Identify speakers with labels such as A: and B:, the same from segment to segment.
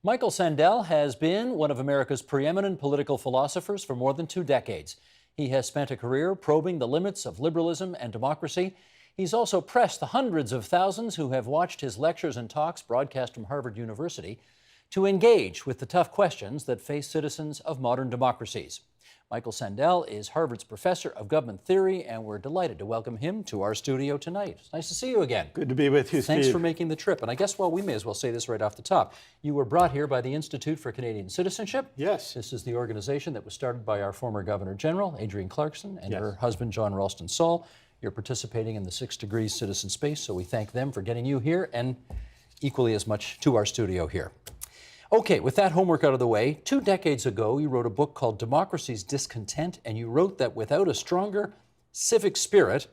A: Michael Sandel has been one of America's preeminent political philosophers for more than 2 decades. He has spent a career probing the limits of liberalism and democracy. He's also pressed the hundreds of thousands who have watched his lectures and talks broadcast from Harvard University to engage with the tough questions that face citizens of modern democracies. Michael Sandel is Harvard's professor of government theory, and we're delighted to welcome him to our studio tonight. It's nice to see you again.
B: Good to be with you, Steve.
A: Thanks for making the trip. And I guess, well, we may as well say this right off the top. You were brought here by the Institute for Canadian Citizenship.
B: Yes.
A: This is the organization that was started by our former Governor General, Adrienne Clarkson, and
B: Yes.
A: her husband, John Ralston Saul. You're participating in the 6 Degrees Citizen Space, so we thank them for getting you here, and equally as much to our studio here. Okay, with that homework out of the way, 2 decades ago, you wrote a book called Democracy's Discontent, and you wrote that without a stronger civic spirit,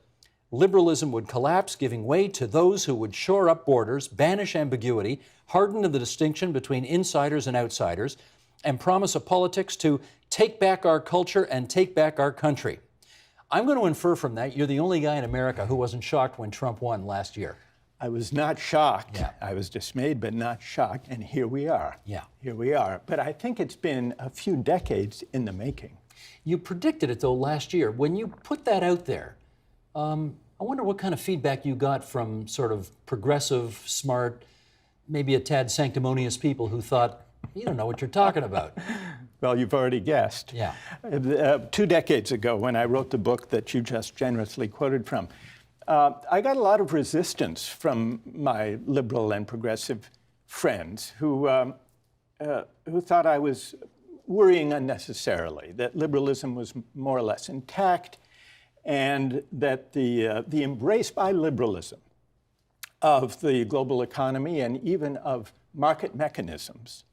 A: liberalism would collapse, giving way to those who would shore up borders, banish ambiguity, harden the distinction between insiders and outsiders, and promise a politics to take back our culture and take back our country. I'm going to infer from that you're the only guy in America who wasn't shocked when Trump won last year.
B: I was not shocked.
A: Yeah.
B: I was dismayed, but not shocked. And here we are.
A: Yeah.
B: Here we are. But I think it's been a few decades in the making.
A: You predicted it, though, last year. When you put that out there, I wonder what kind of feedback you got from sort of progressive, smart, maybe a tad sanctimonious people who thought, you don't know what you're talking about.
B: Well, you've already guessed.
A: Yeah.
B: 2 decades ago, when I wrote the book that you just generously quoted from, I got a lot of resistance from my liberal and progressive friends who thought I was worrying unnecessarily, that liberalism was more or less intact, and that the embrace by liberalism of the global economy and even of market mechanisms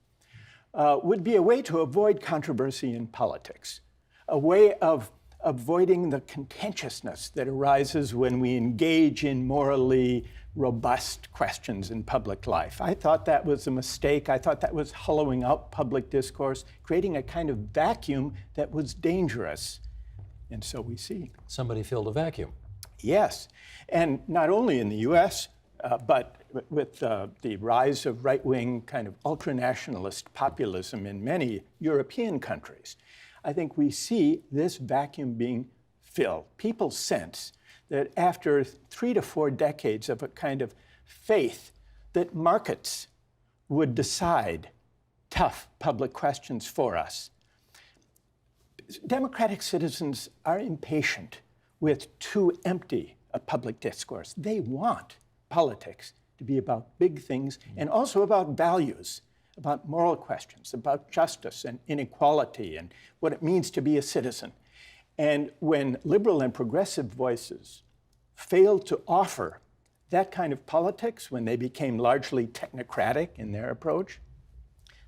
B: would be a way to avoid controversy in politics, a way of avoiding the contentiousness that arises when we engage in morally robust questions in public life. I thought that was a mistake. I thought that was hollowing out public discourse, creating a kind of vacuum that was dangerous. And so we see.
A: Somebody filled a vacuum.
B: Yes. And not only in the US, but with the rise of right-wing kind of ultranationalist populism in many European countries, I think we see this vacuum being filled. People sense that after 3 to 4 decades of a kind of faith that markets would decide tough public questions for us, democratic citizens are impatient with too empty a public discourse. They want politics to be about big things and also about values, about moral questions, about justice and inequality and what it means to be a citizen. And when liberal and progressive voices failed to offer that kind of politics, when they became largely technocratic in their approach,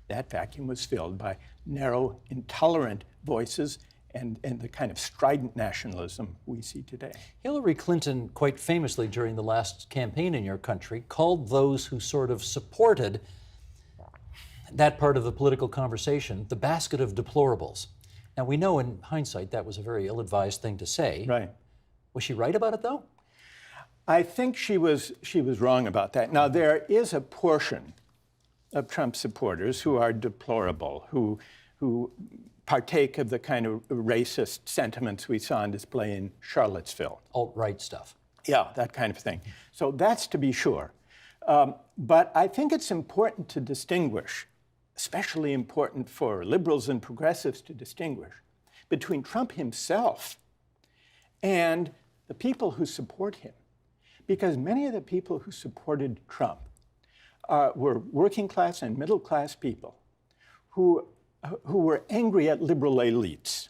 B: that vacuum was filled by narrow, intolerant voices and the kind of strident nationalism we see today.
A: Hillary Clinton, quite famously during the last campaign in your country, called those who sort of supported that part of the political conversation the basket of deplorables. Now, we know in hindsight that was a very ill-advised thing to say.
B: Right.
A: Was she right about it, though?
B: I think she was wrong about that. Now, there is a portion of Trump supporters who are deplorable, who partake of the kind of racist sentiments we saw on display in Charlottesville.
A: Alt-right stuff.
B: Yeah, that kind of thing. So that's to be sure. But I think it's important to distinguish, especially important for liberals and progressives to distinguish, between Trump himself and the people who support him. Because many of the people who supported Trump were working class and middle class people who were angry at liberal elites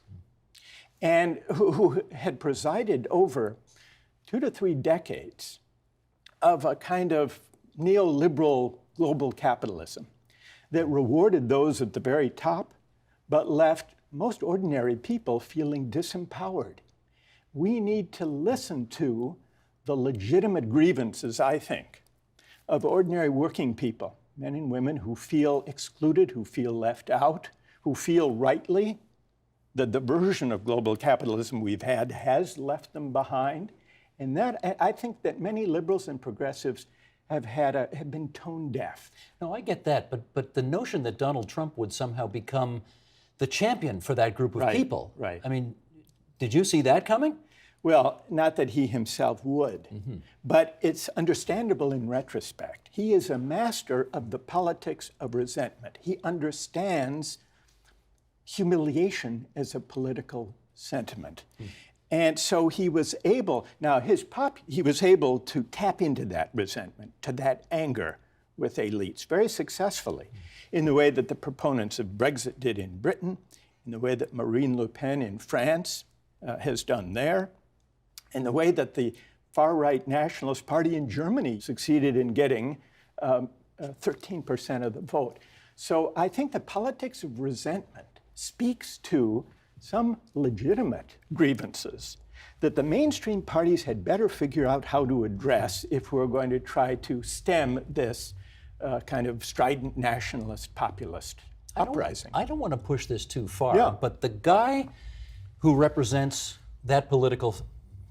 B: and who had presided over 2 to 3 decades of a kind of neoliberal global capitalism that rewarded those at the very top, but left most ordinary people feeling disempowered. We need to listen to the legitimate grievances, I think, of ordinary working people, men and women who feel excluded, who feel left out, who feel rightly that the version of global capitalism we've had has left them behind. And that, I think that many liberals and progressives have been tone deaf.
A: No, I get that, but the notion that Donald Trump would somehow become the champion for that group of people.
B: Right.
A: I mean, did you see that coming?
B: Well, not that he himself would, but it's understandable in retrospect. He is a master of the politics of resentment. He understands humiliation as a political sentiment. And so he was able, now he was able to tap into that resentment, to that anger with elites very successfully, in the way that the proponents of Brexit did in Britain, in the way that Marine Le Pen in France has done there, in the way that the far-right Nationalist Party in Germany succeeded in getting 13% of the vote. So I think the politics of resentment speaks to some legitimate grievances that the mainstream parties had better figure out how to address if we're going to try to stem this kind of strident nationalist populist uprising.
A: I don't want to push this too far, but the guy who represents that political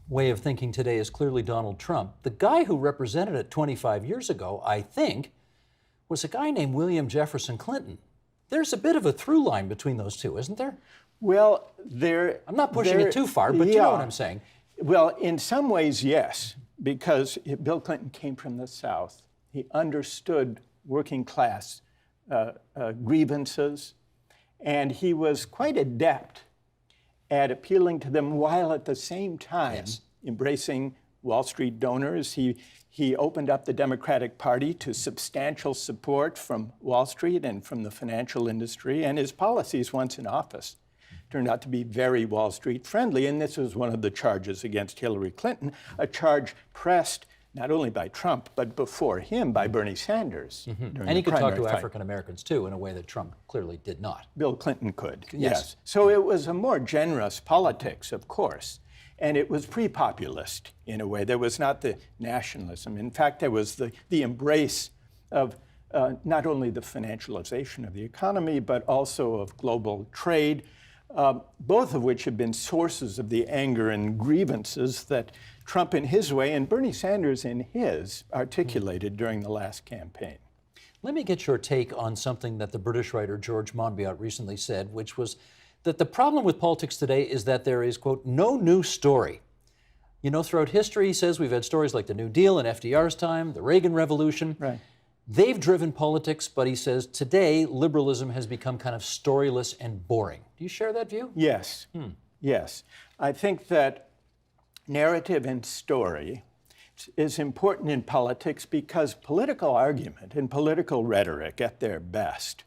A: way of thinking today is clearly Donald Trump. The guy who represented it 25 years ago, I think, was a guy named William Jefferson Clinton. There's a bit of a through line between those two, isn't there?
B: Well,
A: I'm not pushing it too far, but you know what I'm saying.
B: Well, in some ways, yes, because Bill Clinton came from the South. He understood working class grievances, and he was quite adept at appealing to them while at the same time embracing Wall Street donors. He opened up the Democratic Party to substantial support from Wall Street and from the financial industry, and his policies once in office turned out to be very Wall Street friendly, and this was one of the charges against Hillary Clinton, a charge pressed not only by Trump, but before him by Bernie Sanders.
A: And he could talk to African Americans too in a way that Trump clearly did not.
B: Bill Clinton could, yes. So it was a more generous politics, of course, and it was pre-populist in a way. There was not the nationalism. In fact, there was the embrace of not only the financialization of the economy, but also of global trade, both of which have been sources of the anger and grievances that Trump in his way and Bernie Sanders in his articulated during the last campaign.
A: Let me get your take on something that the British writer George Monbiot recently said, which was that the problem with politics today is that there is, quote, no new story. You know, throughout history, he says, we've had stories like the New Deal in FDR's time, the Reagan Revolution.
B: Right.
A: They've driven politics, but he says today liberalism has become kind of storyless and boring. Do you share that view?
B: Yes. Yes. I think that narrative and story is important in politics because political argument and political rhetoric at their best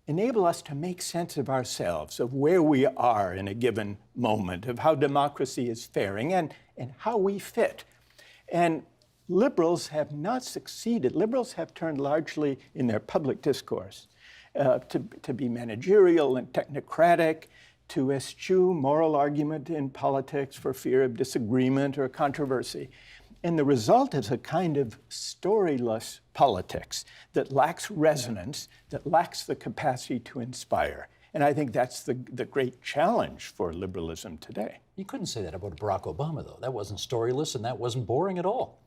B: enable us to make sense of ourselves, of where we are in a given moment, of how democracy is faring and how we fit. And liberals have not succeeded. Liberals have turned largely in their public discourse to be managerial and technocratic, to eschew moral argument in politics for fear of disagreement or controversy. And the result is a kind of storyless politics that lacks resonance, that lacks the capacity to inspire. And I think that's the great challenge for liberalism today.
A: You couldn't say that about Barack Obama, though. That wasn't storyless and that wasn't boring at all.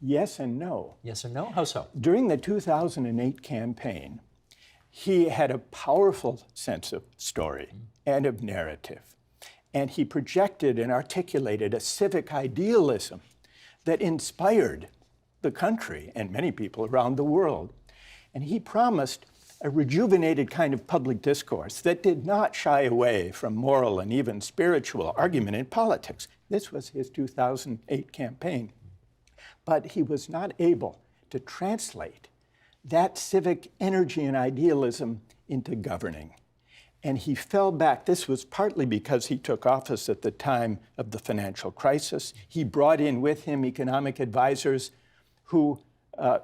B: Yes and no.
A: Yes and no? How so?
B: During the 2008 campaign, he had a powerful sense of story and of narrative. And he projected and articulated a civic idealism that inspired the country and many people around the world. And he promised a rejuvenated kind of public discourse that did not shy away from moral and even spiritual argument in politics. This was his 2008 campaign. But he was not able to translate that civic energy and idealism into governing. And he fell back. This was partly because he took office at the time of the financial crisis. He brought in with him economic advisors who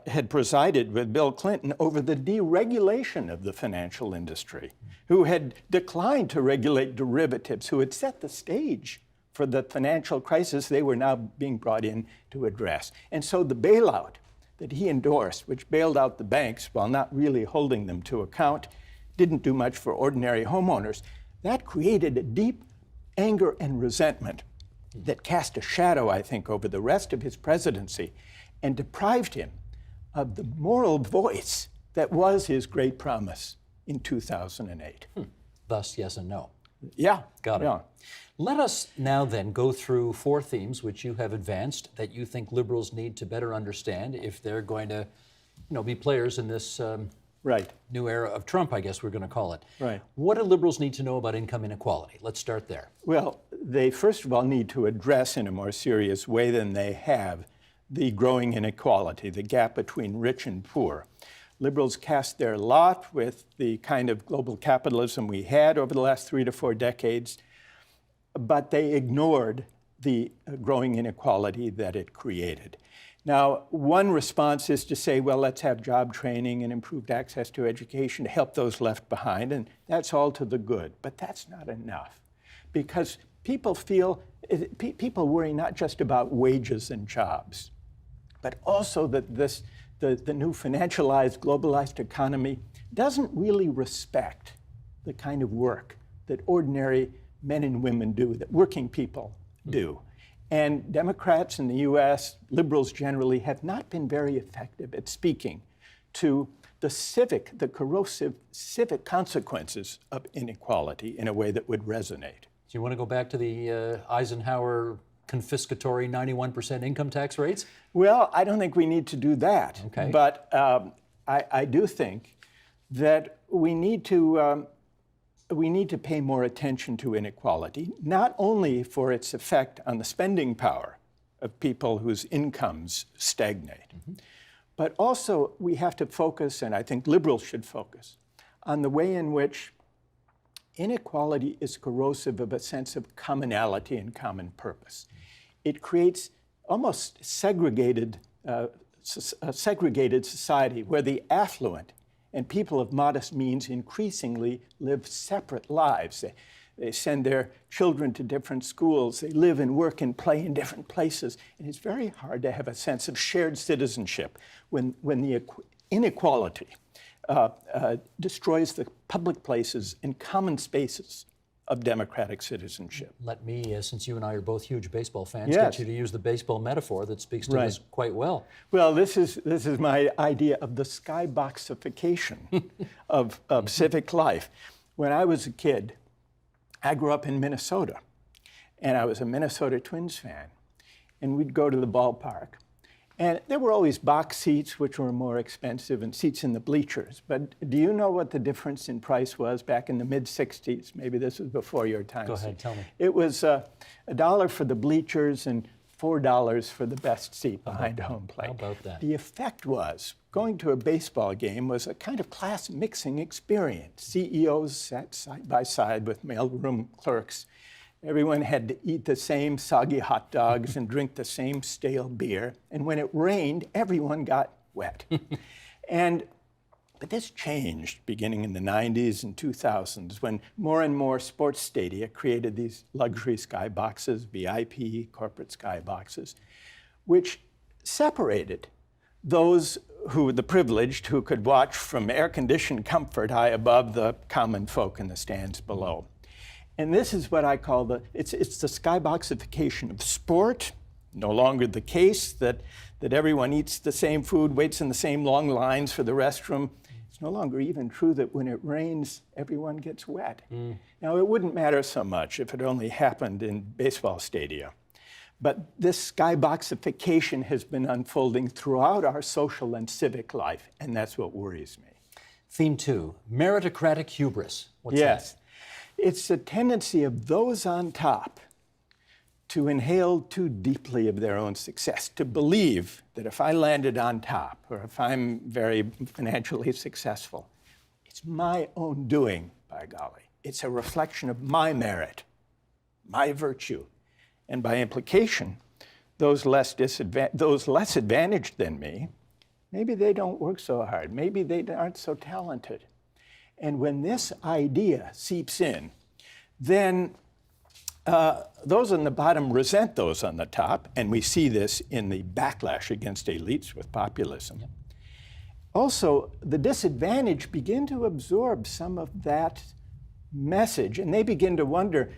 B: had presided with Bill Clinton over the deregulation of the financial industry, who had declined to regulate derivatives, who had set the stage for the financial crisis they were now being brought in to address. And so the bailout that he endorsed, which bailed out the banks while not really holding them to account, didn't do much for ordinary homeowners. That created a deep anger and resentment that cast a shadow, I think, over the rest of his presidency. and deprived him of the moral voice that was his great promise in 2008.
A: Thus, yes and no.
B: Yeah.
A: Got it.
B: Yeah.
A: Let us now then go through 4 themes which you have advanced that you think liberals need to better understand if they're going to, be players in this
B: Right.
A: new era of Trump, I guess we're going to call it.
B: Right.
A: What do liberals need to know about income inequality? Let's start there.
B: Well, they first of all need to address in a more serious way than they have the growing inequality, the gap between rich and poor. Liberals cast their lot with the kind of global capitalism we had over the last 3 to 4 decades, but they ignored the growing inequality that it created. Now, one response is to say, well, let's have job training and improved access to education to help those left behind, and that's all to the good. But that's not enough, because people worry not just about wages and jobs, but also that the new financialized, globalized economy doesn't really respect the kind of work that ordinary men and women do, that working people do. And Democrats in the US, liberals generally, have not been very effective at speaking to the corrosive civic consequences of inequality in a way that would resonate.
A: Do you want to go back to the Eisenhower confiscatory 91% income tax rates?
B: Well, I don't think we need to do that.
A: Okay.
B: But I do think that we need to pay more attention to inequality, not only for its effect on the spending power of people whose incomes stagnate, but also we have to focus, and I think liberals should focus, on the way in which inequality is corrosive of a sense of commonality and common purpose. It creates almost a segregated society where the affluent and people of modest means increasingly live separate lives. They send their children to different schools. They live and work and play in different places. And it's very hard to have a sense of shared citizenship when the inequality destroys the public places and common spaces of democratic citizenship.
A: Let me, since you and I are both huge baseball fans,
B: Yes.
A: get you to use the baseball metaphor that speaks to this quite well.
B: Well, this is my idea of the skyboxification of civic life. When I was a kid, I grew up in Minnesota, and I was a Minnesota Twins fan. And we'd go to the ballpark. And there were always box seats, which were more expensive, and seats in the bleachers. But do you know what the difference in price was back in the mid-'60s? Maybe this was before your time.
A: Go ahead, tell me.
B: It was $1 for the bleachers and $4 for the best seat behind home plate.
A: How about that?
B: The effect was, going to a baseball game was a kind of class mixing experience. CEOs sat side by side with mailroom clerks. Everyone had to eat the same soggy hot dogs and drink the same stale beer. And when it rained, everyone got wet. But this changed beginning in the 90s and 2000s when more and more sports stadia created these luxury skyboxes, VIP, corporate skyboxes, which separated those the privileged who could watch from air-conditioned comfort high above the common folk in the stands below. And this is what I call it's the skyboxification of sport. No longer the case that everyone eats the same food, waits in the same long lines for the restroom. It's no longer even true that when it rains, everyone gets wet. Now, it wouldn't matter so much if it only happened in baseball stadia. But this skyboxification has been unfolding throughout our social and civic life, and that's what worries me.
A: Theme 2, meritocratic hubris. What's
B: Yes.
A: that?
B: It's a tendency of those on top to inhale too deeply of their own success, to believe that if I landed on top or if I'm very financially successful, it's my own doing, by golly. It's a reflection of my merit, my virtue. And by implication, those less advantaged than me, maybe they don't work so hard. Maybe they aren't so talented. And when this idea seeps in, then those on the bottom resent those on the top, and we see this in the backlash against elites with populism. Yep. Also, the disadvantaged begin to absorb some of that message, and they begin to wonder,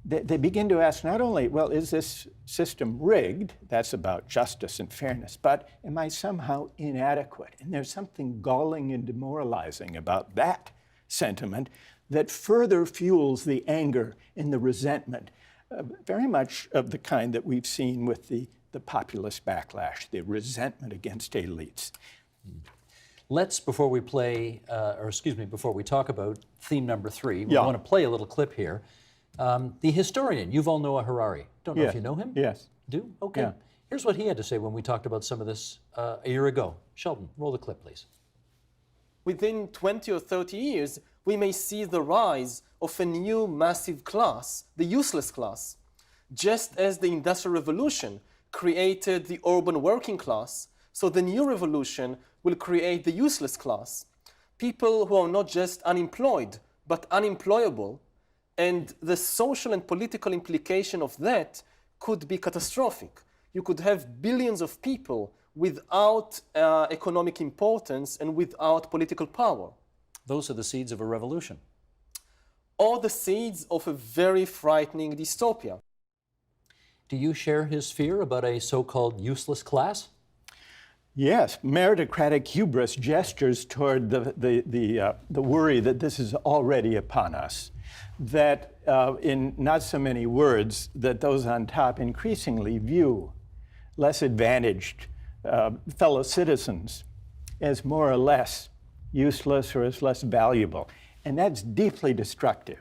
B: they begin to ask not only, well, is this system rigged? That's about justice and fairness, but am I somehow inadequate? And there's something galling and demoralizing about that sentiment that further fuels the anger and the resentment, very much of the kind that we've seen with the populist backlash, the resentment against elites.
A: Let's, before we play, before we talk about theme number 3, we want to play a little clip here. The historian, Yuval Noah Harari. Don't know if you know him?
B: Yes.
A: Do? Okay.
B: Yeah.
A: Here's what he had to say when we talked about some of this a year ago. Sheldon, roll the clip, please.
C: Within 20 or 30 years, we may see the rise of a new massive class, the useless class. Just as the Industrial Revolution created the urban working class, so the new revolution will create the useless class. People who are not just unemployed, but unemployable. And the social and political implication of that could be catastrophic. You could have billions of people without economic importance and without political power.
A: Those are the seeds of a revolution.
C: Or the seeds of a very frightening dystopia.
A: Do you share his fear about a so-called useless class?
B: Yes, meritocratic hubris gestures toward the worry that this is already upon us. That in not so many words, that those on top increasingly view less advantaged fellow citizens as more or less useless or as less valuable. And that's deeply destructive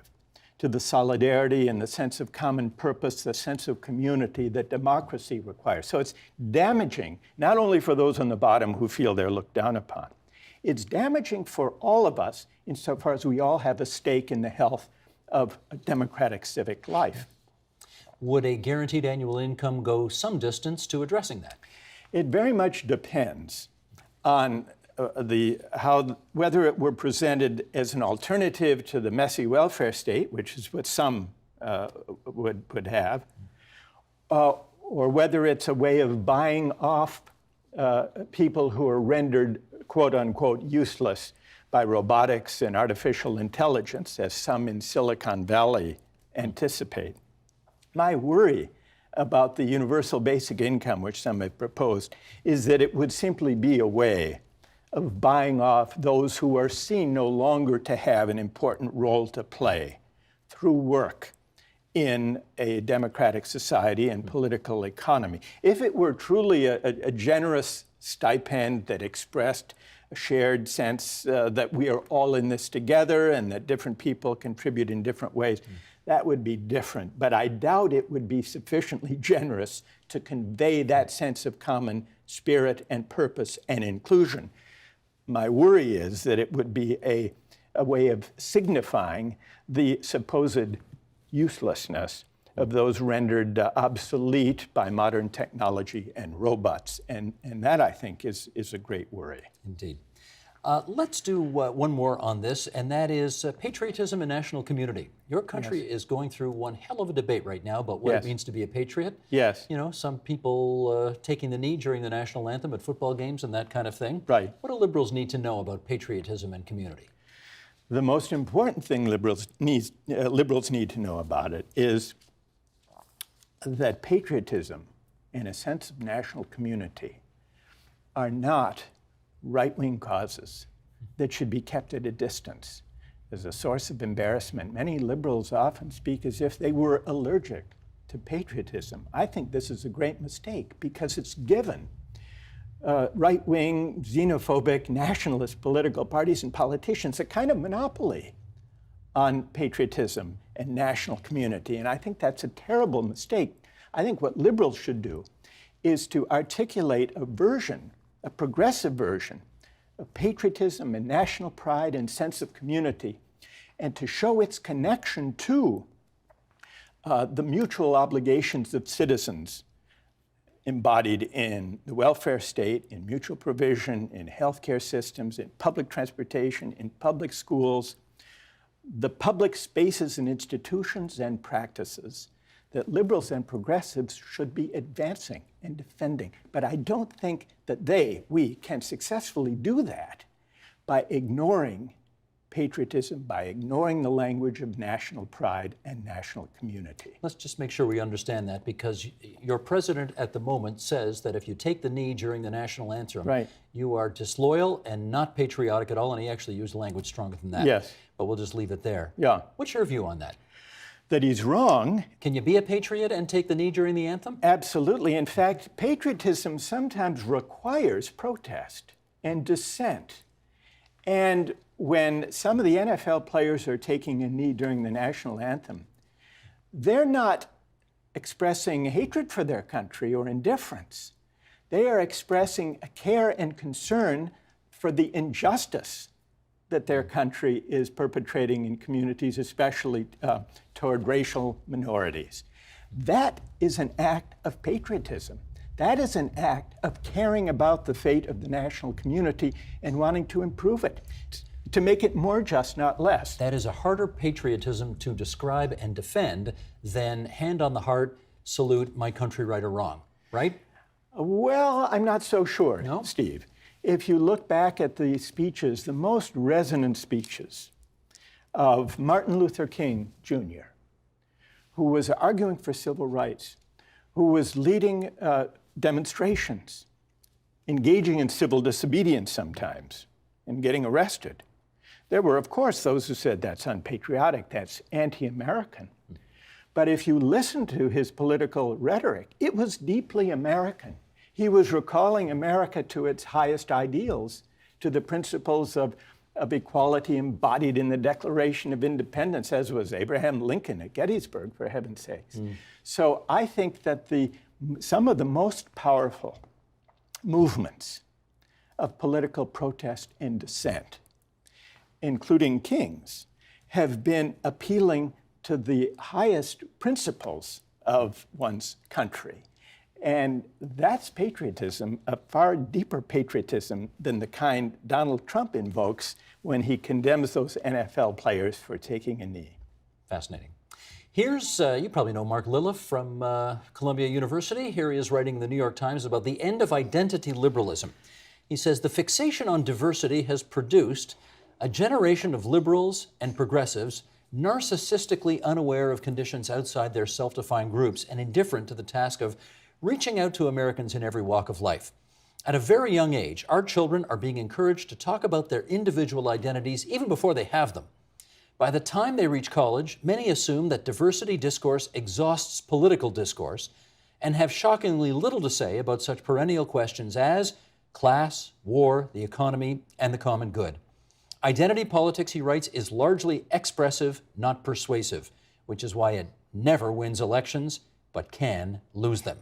B: to the solidarity and the sense of common purpose, the sense of community that democracy requires. So it's damaging, not only for those on the bottom who feel they're looked down upon, it's damaging for all of us insofar as we all have a stake in the health of a democratic civic life.
A: Would a guaranteed annual income go some distance to addressing that?
B: It very much depends on whether it were presented as an alternative to the messy welfare state, which is what some would have, or whether it's a way of buying off people who are rendered quote unquote useless by robotics and artificial intelligence, as some in Silicon Valley anticipate. My worry about the universal basic income, which some have proposed, is that it would simply be a way of buying off those who are seen no longer to have an important role to play through work in a democratic society and political economy. If it were truly a generous stipend that expressed a shared sense that we are all in this together and that different people contribute in different ways, that would be different. But I doubt it would be sufficiently generous to convey that sense of common spirit and purpose and inclusion. My worry is that it would be a way of signifying the supposed uselessness of those rendered obsolete by modern technology and robots. And that, I think, is a great worry.
A: Indeed. Let's do one more on this, and that is patriotism and national community. Your country is going through one hell of a debate right now about what it means to be a patriot.
B: Yes.
A: You know, some people taking the knee during the national anthem at football games and that kind of thing.
B: Right.
A: What do liberals need to know about patriotism and community?
B: The most important thing liberals need to know about it is that patriotism and a sense of national community are not right-wing causes that should be kept at a distance. As a source of embarrassment, many liberals often speak as if they were allergic to patriotism. I think this is a great mistake because it's given right-wing, xenophobic, nationalist political parties and politicians a kind of monopoly on patriotism and national community. And I think that's a terrible mistake. I think what liberals should do is to articulate a version, a progressive version of patriotism and national pride and sense of community, and to show its connection to the mutual obligations of citizens embodied in the welfare state, in mutual provision, in healthcare systems, in public transportation, in public schools, the public spaces and institutions and practices that liberals and progressives should be advancing and defending. But I don't think that we can successfully do that by ignoring patriotism by ignoring the language of national pride and national community.
A: Let's just make sure we understand that, because your president at the moment says that if you take the knee during the national anthem,
B: Right.
A: you are disloyal and not patriotic at all, and he actually used language stronger than that.
B: Yes.
A: But we'll just leave it there.
B: Yeah.
A: What's your view on that?
B: That he's wrong.
A: Can you be a patriot and take the knee during the anthem?
B: Absolutely. In fact, patriotism sometimes requires protest and dissent. And when some of the NFL players are taking a knee during the national anthem, they're not expressing hatred for their country or indifference. They are expressing a care and concern for the injustice that their country is perpetrating in communities, especially toward racial minorities. That is an act of patriotism. That is an act of caring about the fate of the national community and wanting to improve it, to make it more just, not less.
A: That is a harder patriotism to describe and defend than hand on the heart, salute, my country right or wrong, right?
B: Well, I'm not so sure,
A: No?
B: Steve. If you look back at the speeches, the most resonant speeches of Martin Luther King Jr., who was arguing for civil rights, who was leading demonstrations, engaging in civil disobedience sometimes, and getting arrested. There were, of course, those who said that's unpatriotic, that's anti-American. But if you listen to his political rhetoric, it was deeply American. He was recalling America to its highest ideals, to the principles of equality embodied in the Declaration of Independence, as was Abraham Lincoln at Gettysburg, for heaven's sakes. So I think that some of the most powerful movements of political protest and dissent, including King's, have been appealing to the highest principles of one's country. And that's patriotism, a far deeper patriotism than the kind Donald Trump invokes when he condemns those NFL players for taking a knee.
A: Fascinating. Here's, you probably know Mark Lilliff from Columbia University. Here he is writing in the New York Times about the end of identity liberalism. He says, the fixation on diversity has produced a generation of liberals and progressives narcissistically unaware of conditions outside their self-defined groups and indifferent to the task of reaching out to Americans in every walk of life. At a very young age, our children are being encouraged to talk about their individual identities even before they have them. By the time they reach college, many assume that diversity discourse exhausts political discourse and have shockingly little to say about such perennial questions as class, war, the economy, and the common good. Identity politics, he writes, is largely expressive, not persuasive, which is why it never wins elections, but can lose them.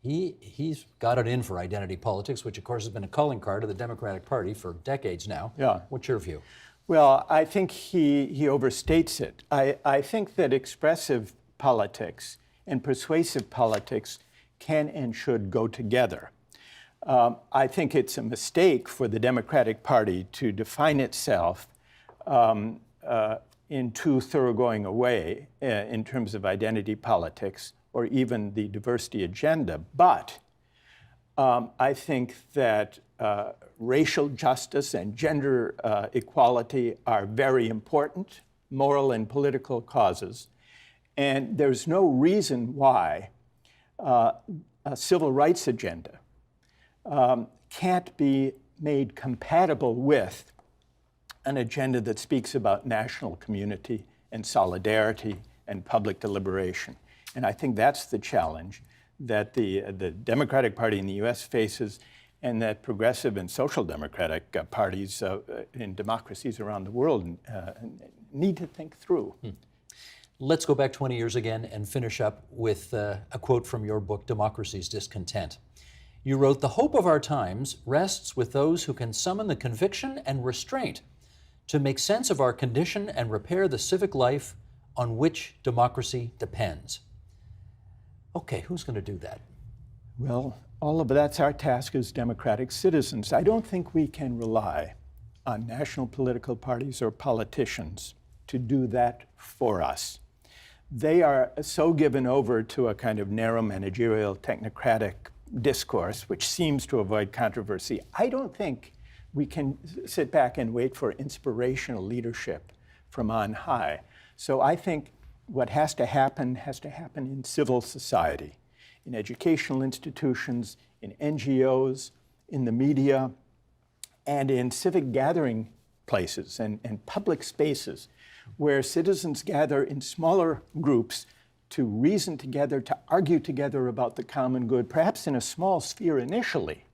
A: He's got it in for identity politics, which of course has been a calling card of the Democratic Party for decades now.
B: Yeah.
A: What's your view?
B: Well, I think he overstates it. I think that expressive politics and persuasive politics can and should go together. I think it's a mistake for the Democratic Party to define itself in too thoroughgoing a way in terms of identity politics or even the diversity agenda. But I think that racial justice and gender equality are very important moral and political causes. And there's no reason why a civil rights agenda can't be made compatible with an agenda that speaks about national community and solidarity and public deliberation. And I think that's the challenge that the Democratic Party in the US faces, and that progressive and social democratic parties in democracies around the world need to think through.
A: Let's go back 20 years again and finish up with a quote from your book, Democracy's Discontent. You wrote, "The hope of our times rests with those who can summon the conviction and restraint to make sense of our condition and repair the civic life on which democracy depends." Okay, who's going to do that?
B: Well, all of that's our task as democratic citizens. I don't think we can rely on national political parties or politicians to do that for us. They are so given over to a kind of narrow managerial technocratic discourse, which seems to avoid controversy. I don't think we can sit back and wait for inspirational leadership from on high. So I think what has to happen in civil society, in educational institutions, in NGOs, in the media, and in civic gathering places and public spaces where citizens gather in smaller groups to reason together, to argue together about the common good, perhaps in a small sphere initially,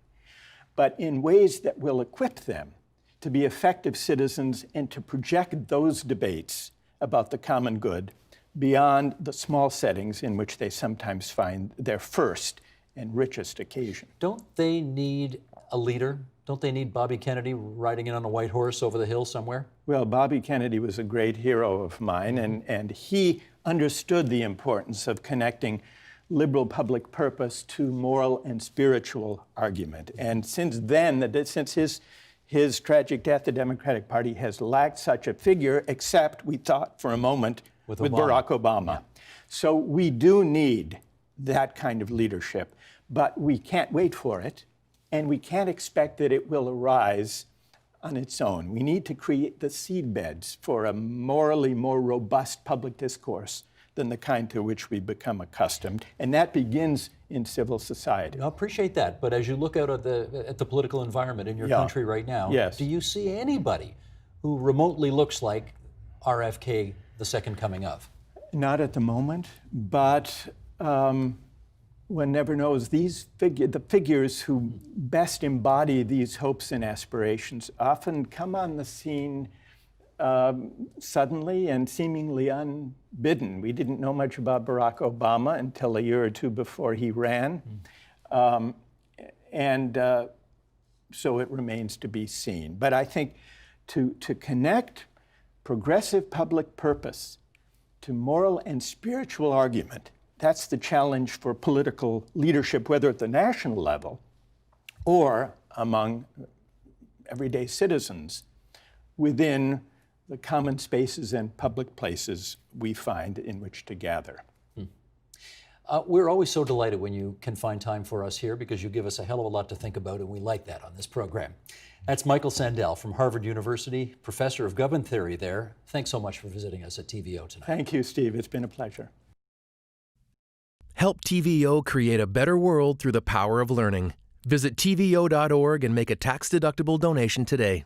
B: but in ways that will equip them to be effective citizens and to project those debates about the common good beyond the small settings in which they sometimes find their first and richest occasion.
A: Don't they need a leader? Don't they need Bobby Kennedy riding in on a white horse over the hill somewhere?
B: Well, Bobby Kennedy was a great hero of mine, and he understood the importance of connecting liberal public purpose to moral and spiritual argument. And since then, since his tragic death, the Democratic Party has lacked such a figure, except, we thought for a moment, with Barack Obama. Yeah. So we do need that kind of leadership, but we can't wait for it, and we can't expect that it will arise on its own. We need to create the seedbeds for a morally more robust public discourse than the kind to which we become accustomed, and that begins in civil society.
A: I appreciate that, but as you look out at the political environment in your country right now, do you see anybody who remotely looks like RFK, the second coming of?
B: Not at the moment, but one never knows. The figures who best embody these hopes and aspirations often come on the scene suddenly and seemingly unbidden. We didn't know much about Barack Obama until a year or two before he ran. So it remains to be seen. But I think to connect progressive public purpose to moral and spiritual argument, that's the challenge for political leadership, whether at the national level or among everyday citizens within the common spaces and public places we find in which to gather.
A: We're always so delighted when you can find time for us here because you give us a hell of a lot to think about, and we like that on this program. That's Michael Sandel from Harvard University, professor of government theory there. Thanks so much for visiting us at TVO tonight.
B: Thank you, Steve. It's been a pleasure.
D: Help TVO create a better world through the power of learning. Visit TVO.org and make a tax-deductible donation today.